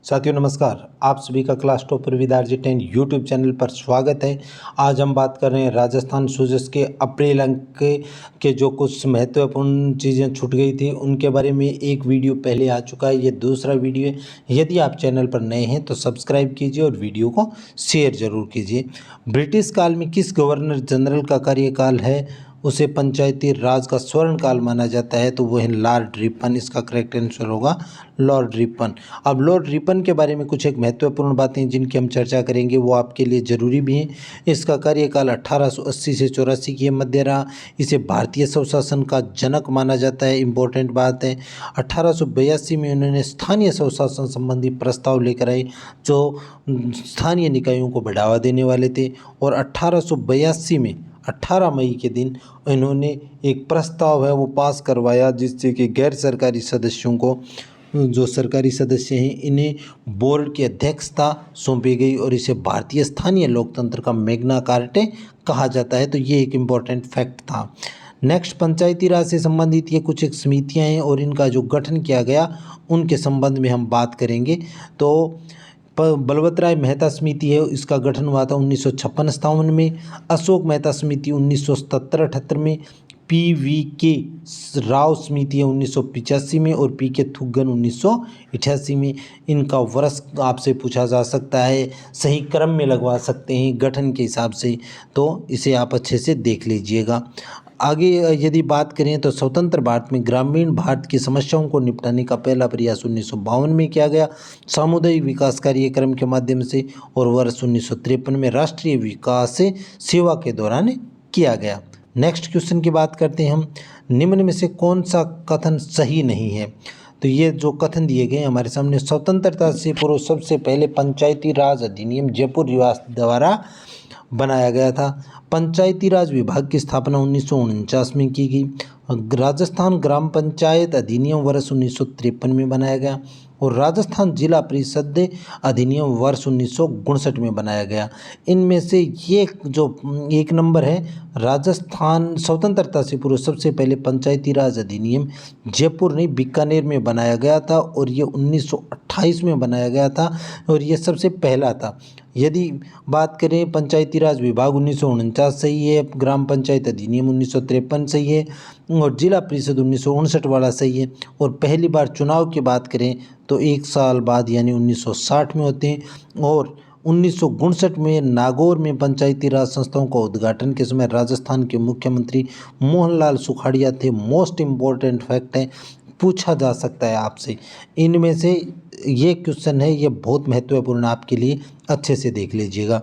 साथियों नमस्कार। आप सभी का class topper with RJ 10 YouTube channel पर स्वागत है। आज हम बात कर रहे हैं राजस्थान सूजस के अप्रैल अंक के जो कुछ महत्वपूर्ण चीज़ें छूट गई थी उनके बारे में। एक वीडियो पहले आ चुका है, ये दूसरा वीडियो है। यदि आप चैनल पर नए हैं तो सब्सक्राइब कीजिए और वीडियो को शेयर जरूर कीजिए। ब्रिटिश काल में किस गवर्नर जनरल का कार्यकाल है उसे पंचायती राज का स्वर्ण काल माना जाता है? तो वो है लॉर्ड रिपन। इसका करेक्ट आंसर होगा लॉर्ड रिपन। अब लॉर्ड रिपन के बारे में कुछ एक महत्वपूर्ण बातें जिनकी हम चर्चा करेंगे वो आपके लिए ज़रूरी भी हैं। इसका कार्यकाल 1880 से 84 के मध्य रहा। इसे भारतीय स्वशासन का जनक माना जाता है। इम्पोर्टेंट बात है, 1882 में उन्होंने स्थानीय स्वशासन संबंधी प्रस्ताव लेकर आए जो स्थानीय निकायों को बढ़ावा देने वाले थे। और 1882 में 18 मई के दिन इन्होंने एक प्रस्ताव है वो पास करवाया जिससे कि गैर सरकारी सदस्यों को, जो सरकारी सदस्य हैं, इन्हें बोर्ड की अध्यक्षता सौंपी गई और इसे भारतीय स्थानीय लोकतंत्र का मैग्ना कार्टे कहा जाता है। तो ये एक इम्पॉर्टेंट फैक्ट था। नेक्स्ट, पंचायती राज से संबंधित ये कुछ एक समितियाँ हैं और इनका जो गठन किया गया उनके संबंध में हम बात करेंगे। तो बलवत राय मेहता समिति है, इसका गठन हुआ था 1956-57 में। अशोक मेहता समिति 1977-78 में। PVK राव समिति है 1985 में और PK थुग्गन 1988 में। इनका वर्ष आपसे पूछा जा सकता है, सही क्रम में लगवा सकते हैं गठन के हिसाब से, तो इसे आप अच्छे से देख लीजिएगा। आगे यदि बात करें तो स्वतंत्र भारत में ग्रामीण भारत की समस्याओं को निपटाने का पहला प्रयास 1952 में किया गया सामुदायिक विकास कार्यक्रम के माध्यम से, और वर्ष 1953 में राष्ट्रीय विकास सेवा के दौरान किया गया। नेक्स्ट क्वेश्चन की बात करते हैं हम, निम्न में से कौन सा कथन सही नहीं है? तो ये जो कथन दिए गए हमारे सामने, स्वतंत्रता से पूर्व सबसे पहले पंचायती राज अधिनियम जयपुर निवास द्वारा बनाया गया था। पंचायती राज विभाग की स्थापना 1949 में की गई। राजस्थान ग्राम पंचायत अधिनियम वर्ष 1953 में बनाया गया और राजस्थान जिला परिषद अधिनियम वर्ष 1959 में बनाया गया। इनमें से ये जो एक नंबर है, राजस्थान स्वतंत्रता से पूर्व सबसे पहले पंचायती राज अधिनियम जयपुर नहीं बीकानेर में बनाया गया था और ये 1928 में बनाया गया था और ये सबसे पहला था। यदि बात करें पंचायती राज विभाग 1949 सही है, ग्राम पंचायत अधिनियम 1953 सही है और जिला परिषद 1959 वाला सही है। और पहली बार चुनाव की बात करें तो 1 साल बाद यानी 1960 में होते हैं। और 1959 में नागौर में पंचायती राज संस्थाओं का उद्घाटन के समय राजस्थान के मुख्यमंत्री मोहनलाल सुखाड़िया थे। मोस्ट इम्पोर्टेंट फैक्ट है, पूछा जा सकता है आपसे। इनमें से ये क्वेश्चन है, ये बहुत महत्वपूर्ण आपके लिए, अच्छे से देख लीजिएगा।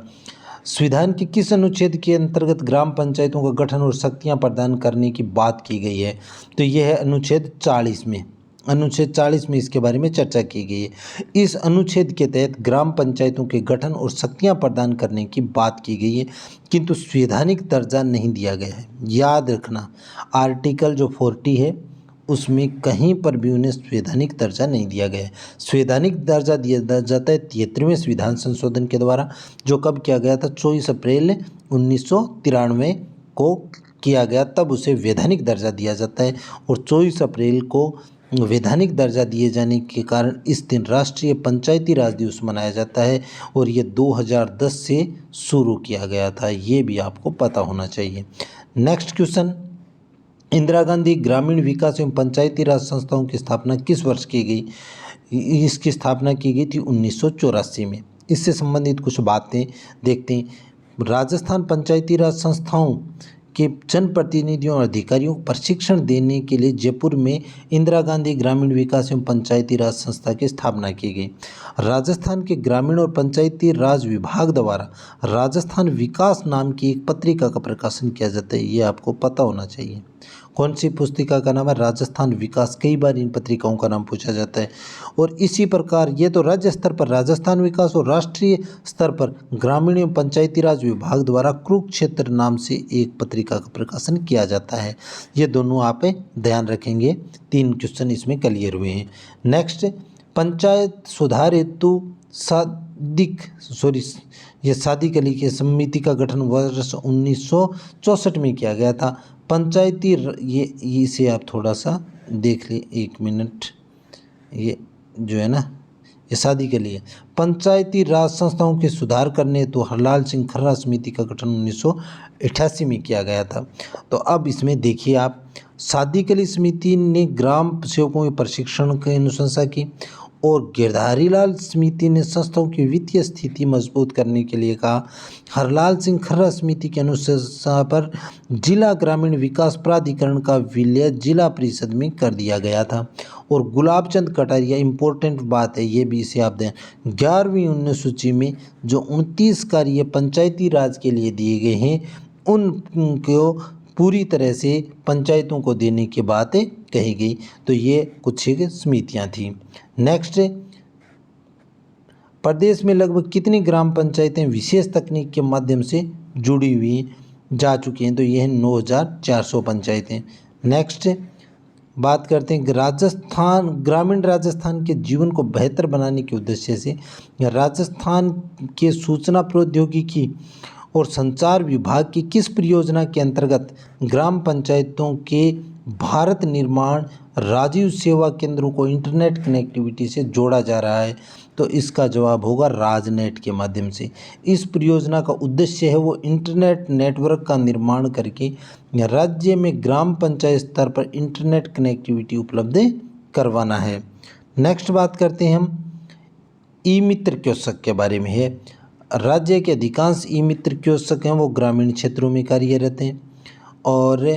संविधान के किस अनुच्छेद के अंतर्गत ग्राम पंचायतों का गठन और शक्तियां प्रदान करने की बात की गई है? तो यह है अनुच्छेद 40 में। अनुच्छेद 40 में इसके बारे में चर्चा की गई है। इस अनुच्छेद के तहत ग्राम पंचायतों के गठन और शक्तियां प्रदान करने की बात की गई है, किंतु संवैधानिक दर्जा नहीं दिया गया है। याद रखना, आर्टिकल जो 40 है उसमें कहीं पर भी उन्हें संवैधानिक दर्जा नहीं दिया गया है। संवैधानिक दर्जा दिया जाता है 73वें संविधान संशोधन के द्वारा, जो कब किया गया था? 24 अप्रैल 1993 को किया गया, तब उसे वैधानिक दर्जा दिया जाता है। और 24 अप्रैल को वैधानिक दर्जा दिए जाने के कारण इस दिन राष्ट्रीय पंचायती राज दिवस मनाया जाता है और ये 2010 से शुरू किया गया था, ये भी आपको पता होना चाहिए। नेक्स्ट क्वेश्चन, इंदिरा गांधी ग्रामीण विकास एवं पंचायती राज संस्थाओं की स्थापना किस वर्ष की गई? इसकी स्थापना की गई थी 1984 में। इससे संबंधित कुछ बातें देखते हैं। राजस्थान पंचायती राज संस्थाओं के जनप्रतिनिधियों और अधिकारियों को प्रशिक्षण देने के लिए जयपुर में इंदिरा गांधी ग्रामीण विकास एवं पंचायती राज संस्था की स्थापना की गई। राजस्थान के ग्रामीण और पंचायती राज विभाग द्वारा राजस्थान विकास नाम की एक पत्रिका का प्रकाशन किया जाता है, ये आपको पता होना चाहिए। कौन सी पुस्तिका का नाम है? राजस्थान विकास। कई बार इन पत्रिकाओं का नाम पूछा जाता है। और इसी प्रकार ये तो राज्य स्तर पर राजस्थान विकास और राष्ट्रीय स्तर पर ग्रामीण एवं पंचायती राज विभाग द्वारा कुरुक्षेत्र नाम से एक पत्रिका का प्रकाशन किया जाता है। ये दोनों आप ध्यान रखेंगे। 3 क्वेश्चन इसमें क्लियर हुए हैं। नेक्स्ट, पंचायत सुधार हेतु शादी कली की समिति का गठन वर्ष 1964 में किया गया था। पंचायती ये इसे आप थोड़ा सा देख लें, 1 मिनट। ये जो है ना, ये शादी के लिए। पंचायती राज संस्थाओं के सुधार करने तो हरलाल सिंह खर्रा समिति का गठन 1988 में किया गया था। तो अब इसमें देखिए आप, शादी के लिए समिति ने ग्राम सेवकों के प्रशिक्षण की अनुशंसा की और गिरधारी लाल समिति ने संस्थाओं की वित्तीय स्थिति मजबूत करने के लिए कहा। हरलाल सिंह खर्रा समिति की अनुशंसा पर जिला ग्रामीण विकास प्राधिकरण का विलय जिला परिषद में कर दिया गया था। और गुलाब चंद कटारिया, इम्पोर्टेंट बात है ये भी, इसे आप दें, 11वीं उन्नत सूची में जो 29 कार्य पंचायती राज के लिए दिए गए हैं उनको पूरी तरह से पंचायतों को देने की बात कही गई। तो ये कुछ एक समितियाँ थीं। नेक्स्ट, प्रदेश में लगभग कितनी ग्राम पंचायतें विशेष तकनीक के माध्यम से जुड़ी हुई जा चुकी हैं? तो ये है 9400 पंचायतें। नेक्स्ट बात करते हैं राजस्थान, ग्रामीण राजस्थान के जीवन को बेहतर बनाने के उद्देश्य से राजस्थान के सूचना प्रौद्योगिकी और संचार विभाग की किस परियोजना के अंतर्गत ग्राम पंचायतों के भारत निर्माण राजीव सेवा केंद्रों को इंटरनेट कनेक्टिविटी से जोड़ा जा रहा है? तो इसका जवाब होगा राजनेट के माध्यम से। इस परियोजना का उद्देश्य है वो इंटरनेट नेटवर्क का निर्माण करके राज्य में ग्राम पंचायत स्तर पर इंटरनेट कनेक्टिविटी उपलब्ध करवाना है। नेक्स्ट बात करते हैं हम ई मित्र कियोस्क के बारे में है। राज्य के अधिकांश ई मित्र कियोस्क हैं वो ग्रामीण क्षेत्रों में कार्यरत हैं और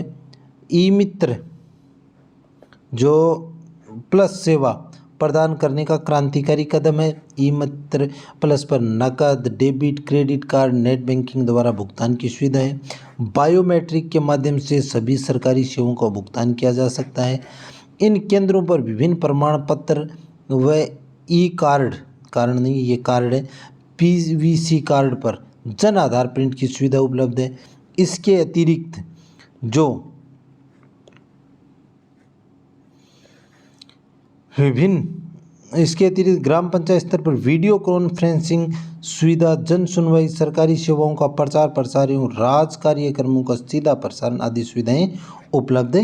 ई मित्र जो प्लस सेवा प्रदान करने का क्रांतिकारी कदम है। ई मित्र प्लस पर नकद, debit, credit card, net banking द्वारा भुगतान की सुविधा है। बायोमेट्रिक के माध्यम से सभी सरकारी सेवाओं का भुगतान किया जा सकता है। इन केंद्रों पर विभिन्न प्रमाण पत्र व ई कार्ड, कारण नहीं ये कार्ड है, पीवीसी कार्ड पर जन आधार प्रिंट की सुविधा उपलब्ध है। इसके अतिरिक्त ग्राम पंचायत स्तर पर वीडियो कॉन्फ्रेंसिंग सुविधा, जन सुनवाई, सरकारी सेवाओं का प्रचार प्रसार एवं राज कार्यक्रमों का सीधा प्रसारण आदि सुविधाएं उपलब्ध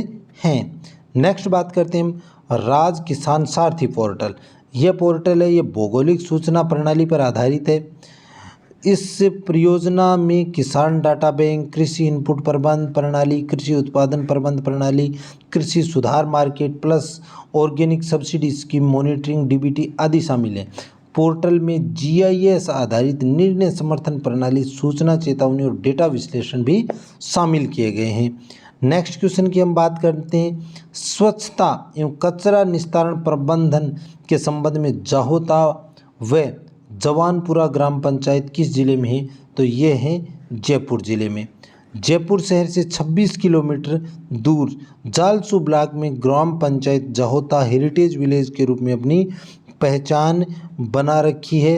हैं। नेक्स्ट बात करते हैं हम राज किसान सारथी पोर्टल। यह पोर्टल है, ये भौगोलिक सूचना प्रणाली पर आधारित है। इस परियोजना में किसान डाटा बैंक, कृषि इनपुट प्रबंध प्रणाली, कृषि उत्पादन प्रबंध प्रणाली, कृषि सुधार market plus, organic subsidy scheme monitoring, DBT आदि शामिल है। पोर्टल में जीआईएस आधारित निर्णय समर्थन प्रणाली, सूचना चेतावनी और डेटा विश्लेषण भी शामिल किए गए हैं। नेक्स्ट क्वेश्चन की हम बात करते हैं स्वच्छता एवं कचरा निस्तारण प्रबंधन के संबंध में जाहोता व जवानपुरा ग्राम पंचायत किस जिले में है? तो ये है जयपुर जिले में। जयपुर शहर से 26 किलोमीटर दूर जालसू ब्लॉक में ग्राम पंचायत जाहोता हेरिटेज विलेज के रूप में अपनी पहचान बना रखी है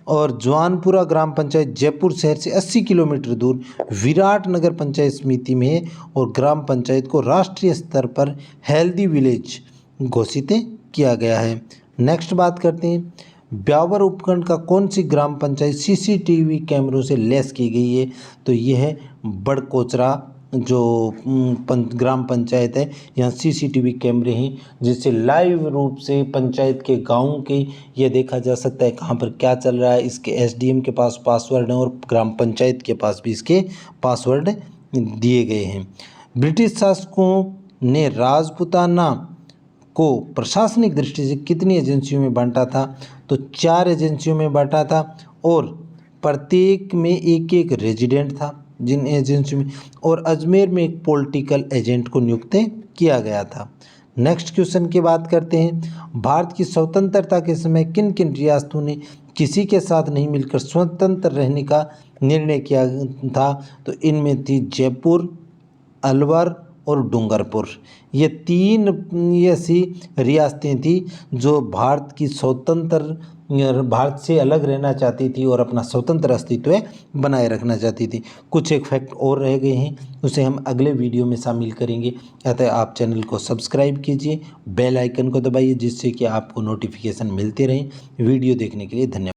और जवानपुरा ग्राम पंचायत जयपुर शहर से 80 किलोमीटर दूर विराट नगर पंचायत समिति में है और ग्राम पंचायत को राष्ट्रीय स्तर पर हेल्दी विलेज घोषित किया गया है। नेक्स्ट बात करते हैं ब्यावर उपखंड का कौन सी ग्राम पंचायत सीसीटीवी कैमरों से लैस की गई है? तो ये है बड़कोचरा जो ग्राम पंचायत है, यहाँ सीसीटीवी कैमरे हैं जिससे लाइव रूप से पंचायत के गाँव के ये देखा जा सकता है कहाँ पर क्या चल रहा है। इसके एसडीएम के पास पासवर्ड है और ग्राम पंचायत के पास भी इसके पासवर्ड दिए गए हैं। ब्रिटिश शासकों ने राजपूताना को प्रशासनिक दृष्टि से कितनी एजेंसियों में बांटा था? तो 4 एजेंसियों में बांटा था और प्रत्येक में एक एक रेजिडेंट था जिन एजेंसियों में, और अजमेर में एक पॉलिटिकल एजेंट को नियुक्त किया गया था। नेक्स्ट क्वेश्चन की बात करते हैं भारत की स्वतंत्रता के समय किन किन रियासतों ने किसी के साथ नहीं मिलकर स्वतंत्र रहने का निर्णय किया था? तो इनमें थी जयपुर, अलवर और डूंगरपुर। ये 3 ऐसी रियासतें थी जो भारत से अलग रहना चाहती थी और अपना स्वतंत्र अस्तित्व बनाए रखना चाहती थी। कुछ एक फैक्ट और रह गए हैं, उसे हम अगले वीडियो में शामिल करेंगे। अतः आप चैनल को सब्सक्राइब कीजिए, बेल आइकन को दबाइए जिससे कि आपको नोटिफिकेशन मिलते रहें। वीडियो देखने के लिए धन्यवाद।